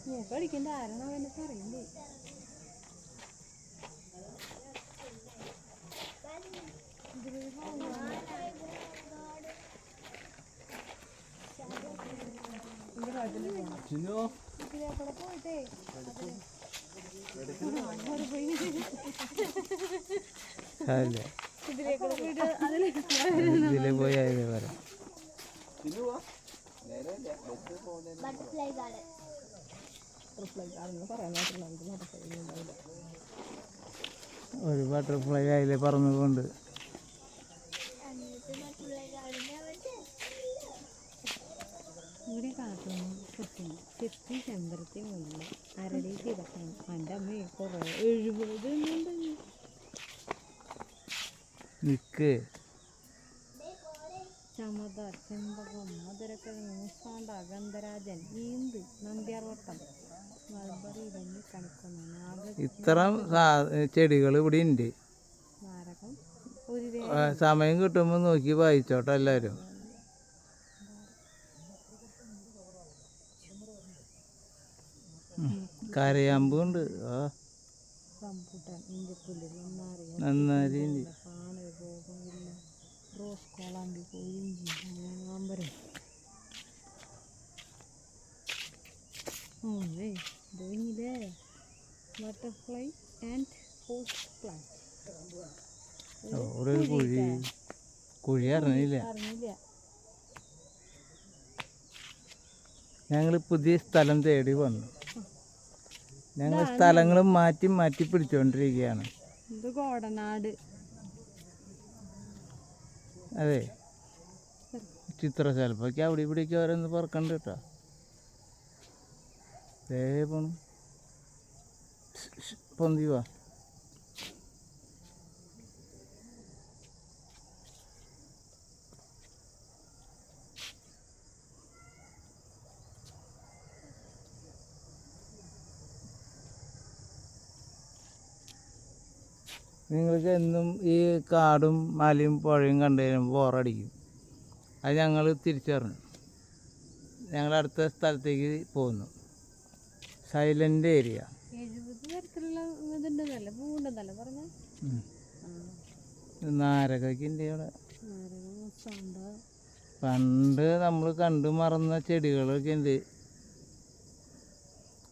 മൂക്കടിക്കണ്ട ആരാണോ എന്നെ പറയണ്ടേ. പോയിട്ടേ ഇതിലെ പോയി അതിലെ പറയാം. ഒരു ബട്ടർഫ്ലൈ അതിലെ പറന്നുകൊണ്ട് ഇവിടെ കാട്ടുന്നു കുത്തുന്നു ചെത്തി ചെമ്പരത്തി മുല്ല അരടി കിടക്കണം. എൻ്റെ അമ്മയെ കുറേ 70 നിക്ക് ചമത ചെമ്പകം മധുരക്കിഴങ്ങ് മുസാണ്ട ഗന്ധരാജൻ ഈന്ത് നന്ദ്യാർവട്ടം മൾബറി ഇടഞ്ഞ് കണിക്കൊന്ന ഇത്ര ചെടികൾ ഇവിടെ ഉണ്ട്. നാരകം ഒരു സമയം കിട്ടുമ്പോൾ നോക്കി വായിച്ചോട്ടെ എല്ലാവരും. കരയാമ്പുണ്ട്. റംബൂട്ടാൻ ഇഞ്ചിപ്പുല്ല് നന്നാരി പാണ് രോഗമില്ല റോസ് കോളാമ്പി കോഴിഞ്ചി ആമ്പരം ഇതേ ബട്ടർഫ്ലൈ ആൻഡ് ഹോസ്റ്റ് പ്ലാന്റ്. ഒരു കുഴി അറിഞ്ഞില്ല. ഞങ്ങൾ പുതിയ സ്ഥലം തേടി വന്നു. ഞങ്ങൾ സ്ഥലങ്ങൾ മാറ്റി മാറ്റി പിടിച്ചോണ്ടിരിക്കുകയാണ്. ഇത് കോടനാട്. അതെ, ചിത്രശലഭയ്ക്ക് അവിടെ ഇവിടേക്ക് ഓരോന്ന് പറക്കണ്ട കേട്ടോ. ദേ പോണു പൊന്തി വാ. നിങ്ങൾക്ക് എന്നും ഈ കാടും മലയും പുഴയും കണ്ടു കഴിയുമ്പോൾ ബോറടിക്കും. അത് ഞങ്ങൾ തിരിച്ചറിഞ്ഞു. ഞങ്ങൾ അടുത്ത സ്ഥലത്തേക്ക് പോകുന്നു. Silent area. നാരകയ്ക്ക് ഉണ്ട് അവിടെ. പണ്ട് നമ്മൾ കണ്ടു മറന്ന ചെടികളൊക്കെ ഉണ്ട്.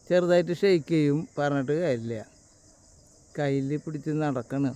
ചെറുതായിട്ട് ഷെയ്ക്ക് ചെയ്യും, പറഞ്ഞിട്ട് കാര്യമില്ല. കയ്യിൽ പിടിച്ച് നടക്കണം.